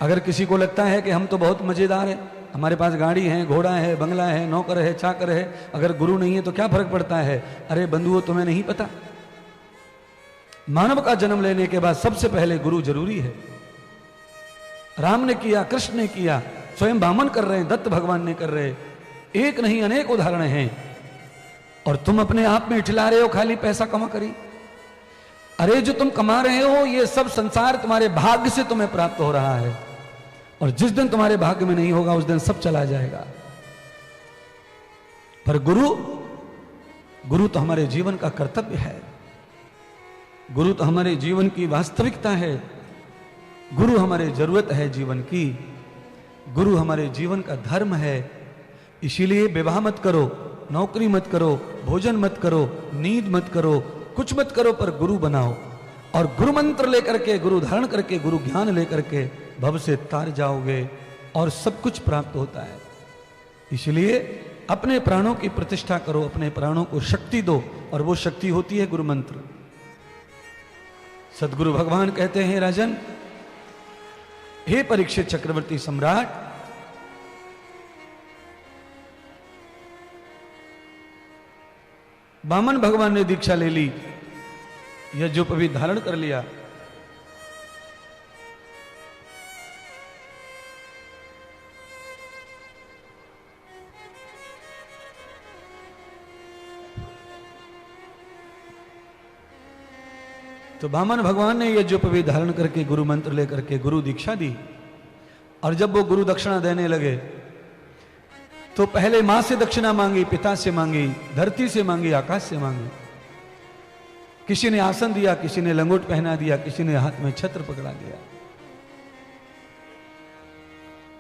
अगर किसी को लगता है कि हम तो बहुत मजेदार हैं, हमारे पास गाड़ी है, घोड़ा है, बंगला है, नौकर है, चाकर है, अगर गुरु नहीं है तो क्या फर्क पड़ता है? अरे बंधुओं, तुम्हें नहीं पता, मानव का जन्म लेने के बाद सबसे पहले गुरु जरूरी है। राम ने किया, कृष्ण ने किया, स्वयं वामन कर रहे हैं, दत्त भगवान ने कर रहे, एक नहीं अनेक उदाहरण हैं। और तुम अपने आप में इठला रहे हो खाली पैसा कमा करी। अरे जो तुम कमा रहे हो ये सब संसार तुम्हारे भाग्य से तुम्हें प्राप्त हो रहा है, और जिस दिन तुम्हारे भाग्य में नहीं होगा उस दिन सब चला जाएगा। पर गुरु तो हमारे जीवन का कर्तव्य है, गुरु तो हमारे जीवन की वास्तविकता है, गुरु हमारे जरूरत है जीवन की, गुरु हमारे जीवन का धर्म है। इसीलिए विवाह मत करो, नौकरी मत करो, भोजन मत करो, नींद मत करो, कुछ मत करो, पर गुरु बनाओ। और गुरु मंत्र लेकर के, गुरु धारण करके, गुरु ज्ञान लेकर के भव से तार जाओगे और सब कुछ प्राप्त होता है। इसलिए अपने प्राणों की प्रतिष्ठा करो, अपने प्राणों को शक्ति दो, और वो शक्ति होती है गुरु मंत्र। सदगुरु भगवान कहते हैं, राजन, हे परीक्षित चक्रवर्ती सम्राट, वामन भगवान ने दीक्षा ले ली, यज्ञोपवी धारण कर लिया, तो वामन भगवान ने यज्ञोपवी धारण करके गुरु मंत्र लेकर के गुरु दीक्षा दी। और जब वो गुरु दक्षिणा देने लगे तो पहले मां से दक्षिणा मांगी, पिता से मांगी, धरती से मांगी, आकाश से मांगी। किसी ने आसन दिया, किसी ने लंगोट पहना दिया, किसी ने हाथ में छत्र पकड़ा दिया।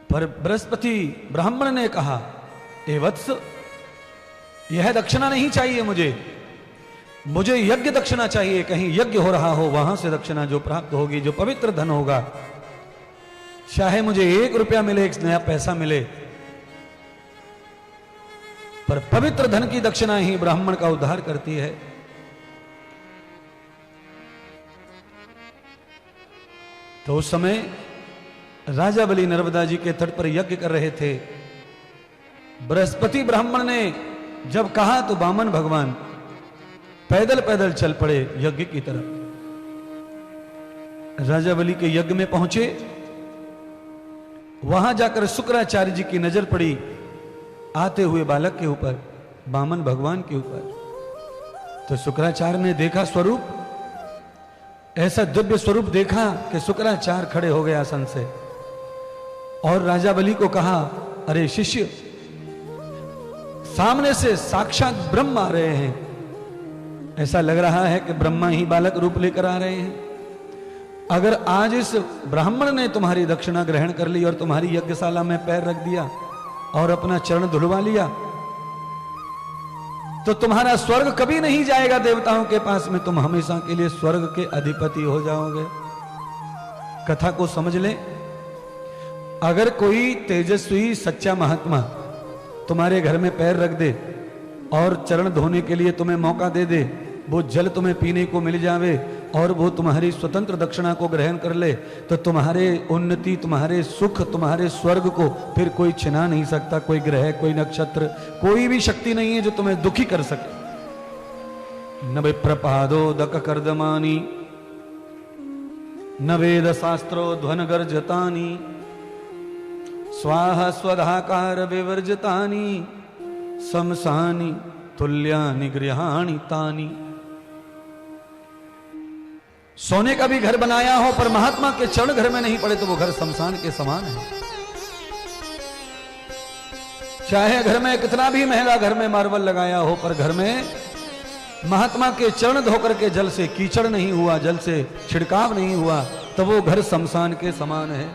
पर बृहस्पति ब्राह्मण ने कहा, ए वत्स, यह दक्षिणा नहीं चाहिए, मुझे यज्ञ दक्षिणा चाहिए। कहीं यज्ञ हो रहा हो वहां से दक्षिणा जो प्राप्त होगी, जो पवित्र धन होगा, चाहे मुझे 1 रुपया मिले, 1 नया पैसा मिले, पर पवित्र धन की दक्षिणा ही ब्राह्मण का उद्धार करती है। तो उस समय राजा बलि नर्मदा जी के तट पर यज्ञ कर रहे थे। बृहस्पति ब्राह्मण ने जब कहा तो वामन भगवान पैदल पैदल चल पड़े यज्ञ की तरफ। राजा बलि के यज्ञ में पहुंचे, वहां जाकर शुक्राचार्य जी की नजर पड़ी आते हुए बालक के ऊपर, वामन भगवान के ऊपर। तो शुक्राचार्य ने देखा स्वरूप, ऐसा दिव्य स्वरूप देखा कि शुक्राचार्य खड़े हो गए आसन से, और राजा बलि को कहा, अरे शिष्य, सामने से साक्षात ब्रह्म आ रहे हैं, ऐसा लग रहा है कि ब्रह्मा ही बालक रूप लेकर आ रहे हैं। अगर आज इस ब्राह्मण ने तुम्हारी दक्षिणा ग्रहण कर ली और तुम्हारी यज्ञशाला में पैर रख दिया और अपना चरण धुलवा लिया, तो तुम्हारा स्वर्ग कभी नहीं जाएगा देवताओं के पास में, तुम हमेशा के लिए स्वर्ग के अधिपति हो जाओगे। कथा को समझ ले, अगर कोई तेजस्वी सच्चा महात्मा तुम्हारे घर में पैर रख दे और चरण धोने के लिए तुम्हें मौका दे दे, वो जल तुम्हें पीने को मिल जावे और वो तुम्हारी स्वतंत्र दक्षिणा को ग्रहण कर ले, तो तुम्हारे उन्नति, तुम्हारे सुख, तुम्हारे स्वर्ग को फिर कोई छिना नहीं सकता। कोई ग्रह, कोई नक्षत्र, कोई भी शक्ति नहीं है जो तुम्हें दुखी कर सके। न विप्रपादो दक कर्दमानी, न वेद शास्त्रो ध्वन गर्जतानी, स्वाहा स्वधाकार विवर्जतानी, समसानी तुल्यानि गृहाणि तानी। सोने का भी घर बनाया हो पर महात्मा के चरण घर में नहीं पड़े तो वो घर शमशान के समान है। चाहे घर में कितना भी महंगा घर में मार्बल लगाया हो, पर घर में महात्मा के चरण धोकर के जल से कीचड़ नहीं हुआ, जल से छिड़काव नहीं हुआ, तो वो घर शमशान के समान है।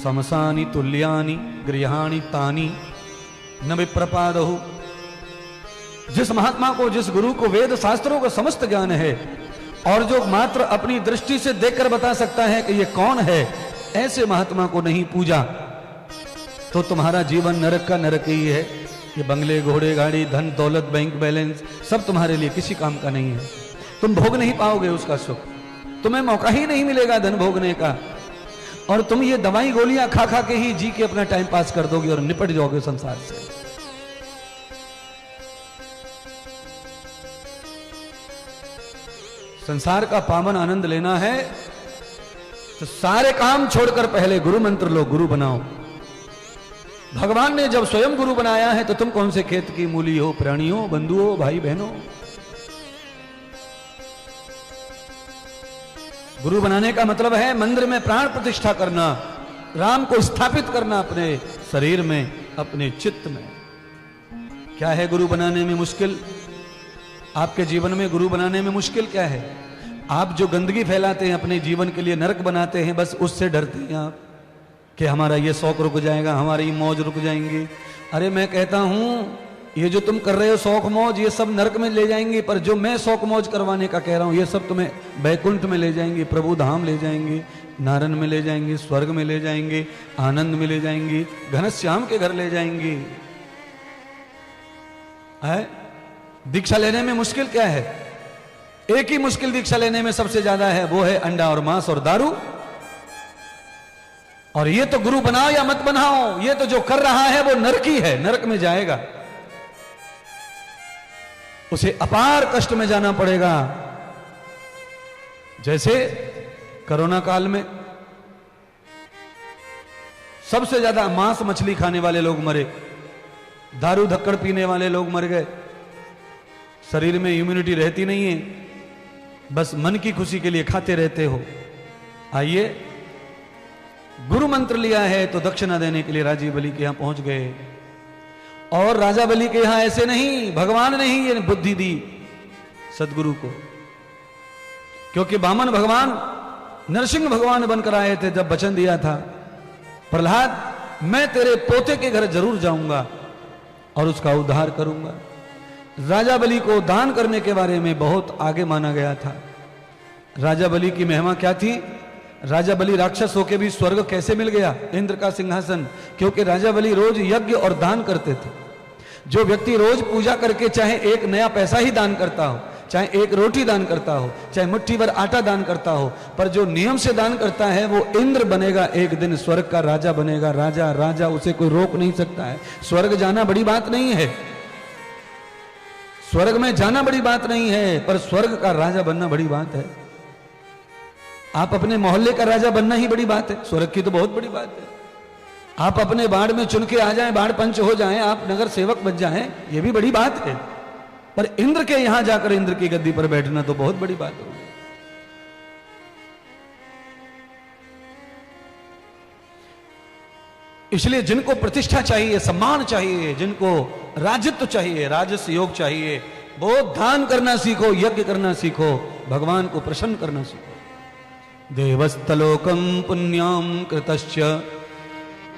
शमशानी तुल्यानि गृहाणि तानी न विप्रपादहु। जिस महात्मा को, जिस गुरु को वेद शास्त्रों का समस्त ज्ञान है और जो मात्र अपनी दृष्टि से देखकर बता सकता है कि ये कौन है, ऐसे महात्मा को नहीं पूजा तो तुम्हारा जीवन नरक का नरक ही है। ये बंगले, घोड़े, गाड़ी, धन, दौलत, बैंक बैलेंस सब तुम्हारे लिए किसी काम का नहीं है। तुम भोग नहीं पाओगे उसका सुख, तुम्हें मौका ही नहीं मिलेगा धन भोगने का। और तुम ये दवाई गोलियां खा खा के ही जी के अपना टाइम पास कर दोगे और निपट जाओगे संसार से। संसार का पावन आनंद लेना है तो सारे काम छोड़कर पहले गुरु मंत्र लो, गुरु बनाओ। भगवान ने जब स्वयं गुरु बनाया है तो तुम कौन से खेत की मूली हो, प्राणी हो, बंधु हो, भाई बहनों। गुरु बनाने का मतलब है मंदिर में प्राण प्रतिष्ठा करना, राम को स्थापित करना अपने शरीर में, अपने चित्त में। क्या है गुरु बनाने में मुश्किल? आपके जीवन में गुरु बनाने में मुश्किल क्या है? आप जो गंदगी फैलाते हैं, अपने जीवन के लिए नरक बनाते हैं, बस उससे डरते हैं आप कि हमारा ये शौक रुक जाएगा, हमारी मौज रुक जाएंगी। अरे मैं कहता हूं ये जो तुम कर रहे हो शौक मौज, ये सब नरक में ले जाएंगे, पर जो मैं शौक मौज करवाने का कह रहा हूं ये सब तुम्हें बैकुंठ में ले जाएंगे, प्रभु धाम ले जाएंगे, नारायण में ले जाएंगे, स्वर्ग में ले जाएंगे, आनंद में ले जाएंगे, घनश्याम के घर ले जाएंगे। है दीक्षा लेने में मुश्किल क्या है? एक ही मुश्किल दीक्षा लेने में सबसे ज्यादा है, वो है अंडा और मांस और दारू। और ये तो गुरु बनाओ या मत बनाओ, ये तो जो कर रहा है वो नरकी है, नरक में जाएगा, उसे अपार कष्ट में जाना पड़ेगा। जैसे कोरोना काल में सबसे ज्यादा मांस मछली खाने वाले लोग मरे, दारू धक्कड़ पीने वाले लोग मर गए, शरीर में इम्यूनिटी रहती नहीं है, बस मन की खुशी के लिए खाते रहते हो। आइए गुरु मंत्र लिया है तो दक्षिणा देने के लिए राजीव बलि के यहां पहुंच गए। और राजा बलि के यहां ऐसे नहीं, भगवान ने ही ये बुद्धि दी सदगुरु को, क्योंकि वामन भगवान नरसिंह भगवान बनकर आए थे। जब वचन दिया था प्रहलाद मैं तेरे पोते के घर जरूर जाऊंगा और उसका उद्धार करूंगा। राजा बलि को दान करने के बारे में बहुत आगे माना गया था। राजा बलि की महिमा क्या थी? राजा बलि राक्षस होके भी स्वर्ग कैसे मिल गया, इंद्र का सिंहासन? क्योंकि राजा बलि रोज यज्ञ और दान करते थे। जो व्यक्ति रोज पूजा करके चाहे एक नया पैसा ही दान करता हो, चाहे एक रोटी दान करता हो, चाहे मुट्ठी भर आटा दान करता हो, पर जो नियम से दान करता है वो इंद्र बनेगा, एक दिन स्वर्ग का राजा बनेगा। राजा राजा, उसे कोई रोक नहीं सकता है। स्वर्ग जाना बड़ी बात नहीं है, स्वर्ग में जाना बड़ी बात नहीं है, पर स्वर्ग का राजा बनना बड़ी बात है। आप अपने मोहल्ले का राजा बनना ही बड़ी बात है, स्वर्ग की तो बहुत बड़ी बात है। आप अपने बाढ़ में चुन के आ जाएं, बाढ़ पंच हो जाएं, आप नगर सेवक बन जाएं, ये भी बड़ी बात है। पर इंद्र के यहां जाकर इंद्र की गद्दी पर बैठना तो बहुत बड़ी बात होगी। इसलिए जिनको प्रतिष्ठा चाहिए, सम्मान चाहिए, जिनको राजत्व चाहिए, राजस्व योग चाहिए, वो दान करना सीखो, यज्ञ करना सीखो, भगवान को प्रसन्न करना सीखो। देवस्तलोकम पुण्याम कृतश्च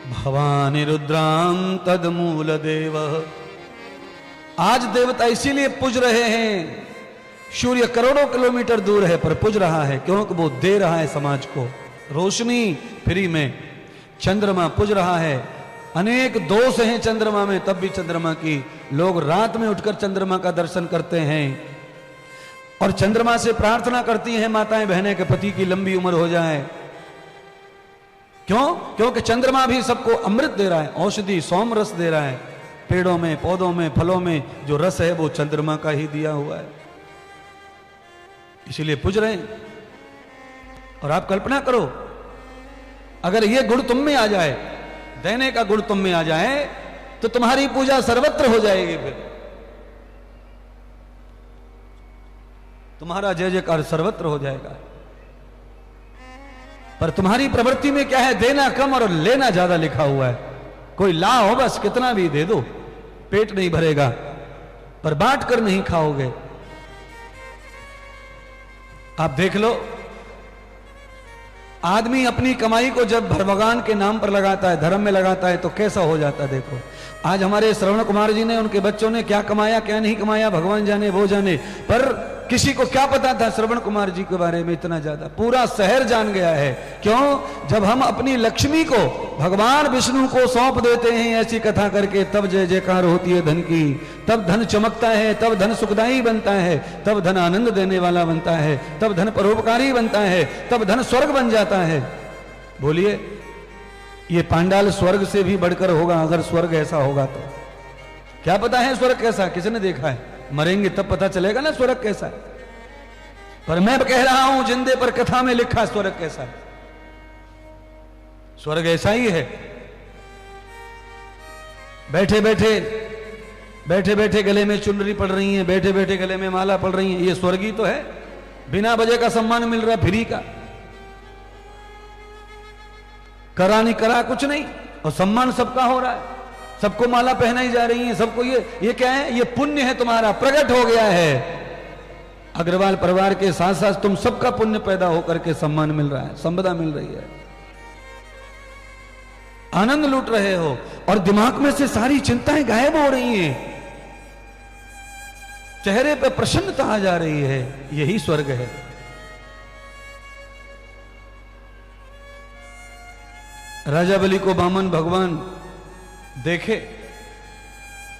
भवानी रुद्राम तदमूल देव। आज देवता इसीलिए पूज रहे हैं, सूर्य करोड़ों किलोमीटर दूर है पर पूज रहा है, क्योंकि वो दे रहा है समाज को रोशनी फ्री में। चंद्रमा पूज रहा है, अनेक दोष हैं चंद्रमा में, तब भी चंद्रमा की लोग रात में उठकर चंद्रमा का दर्शन करते हैं और चंद्रमा से प्रार्थना करती हैं माताएं बहनें के पति की लंबी उम्र हो जाए। क्यों? क्योंकि चंद्रमा भी सबको अमृत दे रहा है, औषधि सोम रस दे रहा है। पेड़ों में, पौधों में, फलों में जो रस है वो चंद्रमा का ही दिया हुआ है, इसीलिए पूज रहे हैं। और आप कल्पना करो, अगर ये गुण तुम में आ जाए, देने का गुण तुम में आ जाए, तो तुम्हारी पूजा सर्वत्र हो जाएगी। फिर तुम्हारा जय जयकार सर्वत्र हो जाएगा। पर तुम्हारी प्रवृत्ति में क्या है? देना कम और लेना ज्यादा लिखा हुआ है। कोई ला हो बस, कितना भी दे दो, पेट नहीं भरेगा, पर बांट कर नहीं खाओगे। आप देख लो, आदमी अपनी कमाई को जब भगवान के नाम पर लगाता है, धर्म में लगाता है, तो कैसा हो जाता है देखो। आज हमारे श्रवण कुमार जी ने, उनके बच्चों ने क्या कमाया क्या नहीं कमाया भगवान जाने, वो जाने, पर किसी को क्या पता था श्रवण कुमार जी के बारे में इतना ज्यादा? पूरा शहर जान गया है। क्यों? जब हम अपनी लक्ष्मी को भगवान विष्णु को सौंप देते हैं ऐसी कथा करके, तब जय जयकार होती है धन की, तब धन चमकता है, तब धन सुखदायी बनता है, तब धन आनंद देने वाला बनता है, तब धन परोपकारी बनता है, तब धन स्वर्ग बन जाता है। बोलिए, ये पांडाल स्वर्ग से भी बढ़कर होगा अगर स्वर्ग ऐसा होगा तो। क्या पता है स्वर्ग कैसा, किसने देखा है? मरेंगे तब पता चलेगा ना स्वर्ग कैसा है। पर मैं कह रहा हूं जिंदे पर कथा में लिखा स्वर्ग कैसा है। स्वर्ग ऐसा ही है। बैठे बैठे गले में चुनरी पड़ रही है, बैठे बैठे गले में माला पड़ रही है, ये स्वर्ग ही तो है। बिना वजह का सम्मान मिल रहा है, फ्री का, करा नहीं करा कुछ नहीं, और सम्मान सबका हो रहा है, सबको माला पहनाई जा रही है, सबको ये क्या है? ये पुण्य है तुम्हारा, प्रकट हो गया है। अग्रवाल परिवार के साथ साथ तुम सबका पुण्य पैदा होकर के सम्मान मिल रहा है, संपदा मिल रही है, आनंद लूट रहे हो, और दिमाग में से सारी चिंताएं गायब हो रही हैं, चेहरे पे प्रसन्नता आ जा रही है। यही स्वर्ग है। राजा बलि को बामन भगवान देखे,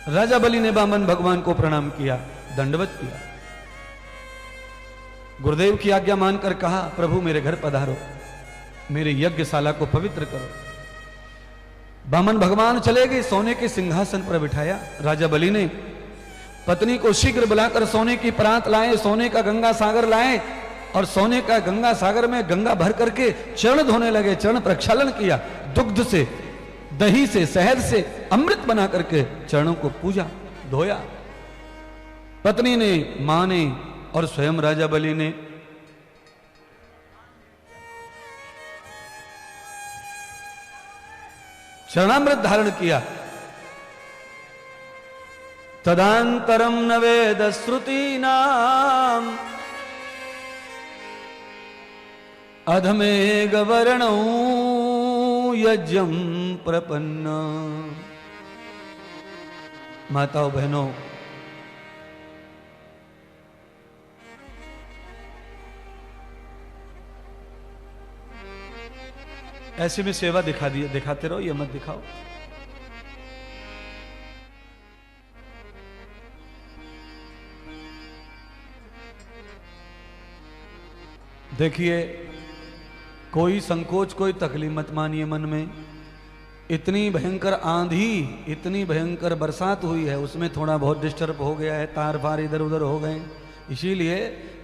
राजा बलि ने बामन भगवान को प्रणाम किया, दंडवत किया, गुरुदेव की आज्ञा मानकर कहा, प्रभु मेरे घर पधारो, मेरे यज्ञशाला को पवित्र करो। बामन भगवान चले गए, सोने के सिंहासन पर बिठाया। राजा बलि ने पत्नी को शीघ्र बुलाकर सोने की परात लाए, सोने का गंगा सागर लाए, और सोने का गंगा सागर में गंगा भर करके चरण धोने लगे, चरण प्रक्षालन किया, दुग्ध से, दही से, शहद से अमृत बना करके चरणों को पूजा, धोया। पत्नी ने, मां ने और स्वयं राजा बलि ने चरणामृत धारण किया। तदांतरम न वेद श्रुति नाम अधमेघ वर्णौ यज्ञं प्रपन्न। माताओं बहनों, ऐसे में सेवा दिखाते रहो, ये मत दिखाओ। देखिए, कोई संकोच, कोई तकलीफ मत मानिए मन में। इतनी भयंकर आंधी, इतनी भयंकर बरसात हुई है, उसमें थोड़ा बहुत डिस्टर्ब हो गया है, तार फार इधर उधर हो गए, इसीलिए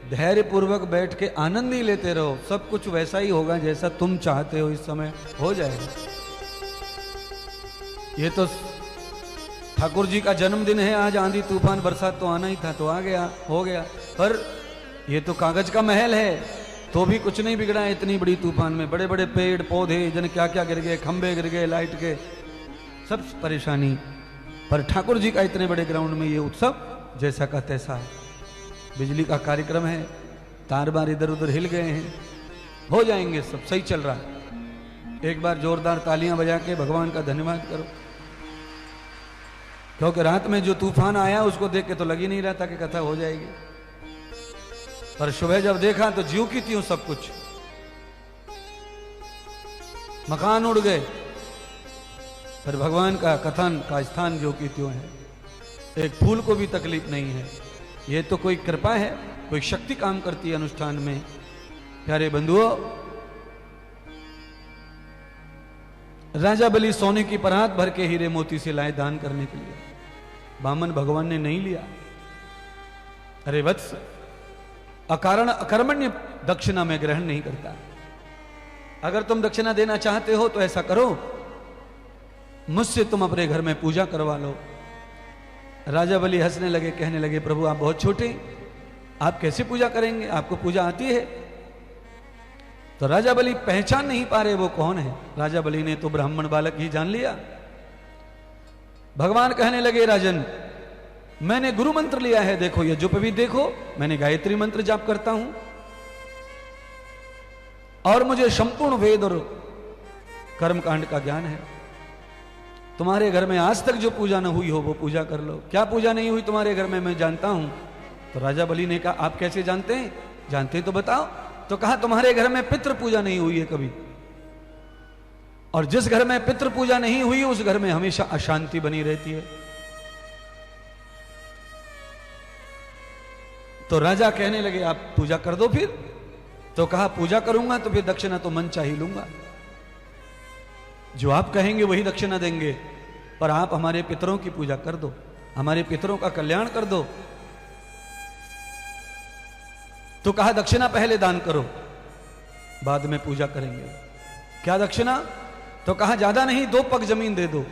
धैर्य पूर्वक बैठ के आनंद ही लेते रहो। सब कुछ वैसा ही होगा जैसा तुम चाहते हो, इस समय हो जाएगा। ये तो ठाकुर जी का जन्मदिन है आज, आंधी तूफान बरसात तो आना ही था, तो आ गया, हो गया। पर ये तो कागज का महल है, तो भी कुछ नहीं बिगड़ा है। इतनी बड़ी तूफान में बड़े बड़े पेड़ पौधे, जन क्या क्या गिर गए, खंबे गिर गए लाइट के, सब परेशानी। पर ठाकुर जी का इतने बड़े ग्राउंड में ये उत्सव जैसा का तैसा है। बिजली का कार्यक्रम है, तार बार इधर उधर हिल गए हैं, हो जाएंगे, सब सही चल रहा है। एक बार जोरदार तालियां बजा के भगवान का धन्यवाद करो, क्योंकि रात में जो तूफान आया उसको देख के तो लग ही नहीं रहा था कि कथा हो जाएगी, पर सुबह जब देखा तो ज्यों की त्यों सब कुछ, मकान उड़ गए, पर भगवान का कथन का स्थान ज्यों की त्यों है। एक फूल को भी तकलीफ नहीं है। ये तो कोई कृपा है, कोई शक्ति काम करती है अनुष्ठान में। प्यारे बंधुओं, राजा बलि सोने की परात भर के हीरे मोती से लाए दान करने के लिए। बामन भगवान ने नहीं लिया। अरे वत्स, अकारण अकर्मण्य दक्षिणा में ग्रहण नहीं करता। अगर तुम दक्षिणा देना चाहते हो तो ऐसा करो, मुझसे तुम अपने घर में पूजा करवा लो। राजा बलि हंसने लगे, कहने लगे, प्रभु आप बहुत छोटे, आप कैसे पूजा करेंगे, आपको पूजा आती है? तो राजा बलि पहचान नहीं पा रहे वो कौन है। राजा बलि ने तो ब्राह्मण बालक ही जान लिया। भगवान कहने लगे, राजन मैंने गुरु मंत्र लिया है, देखो ये जप भी देखो, मैंने गायत्री मंत्र जाप करता हूं, और मुझे संपूर्ण वेद और कर्मकांड का ज्ञान है। तुम्हारे घर में आज तक जो पूजा न हुई हो वो पूजा कर लो। क्या पूजा नहीं हुई तुम्हारे घर में, मैं जानता हूं। तो राजा बलि ने कहा, आप कैसे जानते हैं? जानते हैं तो बताओ। तो कहा, तुम्हारे घर में पितृ पूजा नहीं हुई है कभी, और जिस घर में पितृ पूजा नहीं हुई उस घर में हमेशा अशांति बनी रहती है। तो राजा कहने लगे, आप पूजा कर दो फिर। तो कहा, पूजा करूंगा तो फिर दक्षिणा तो मन चाही लूंगा। जो आप कहेंगे वही दक्षिणा देंगे, पर आप हमारे पितरों की पूजा कर दो, हमारे पितरों का कल्याण कर दो। तो कहा दक्षिणा पहले दान करो, बाद में पूजा करेंगे। क्या दक्षिणा? तो कहा ज्यादा नहीं, 2 पग जमीन दे दो।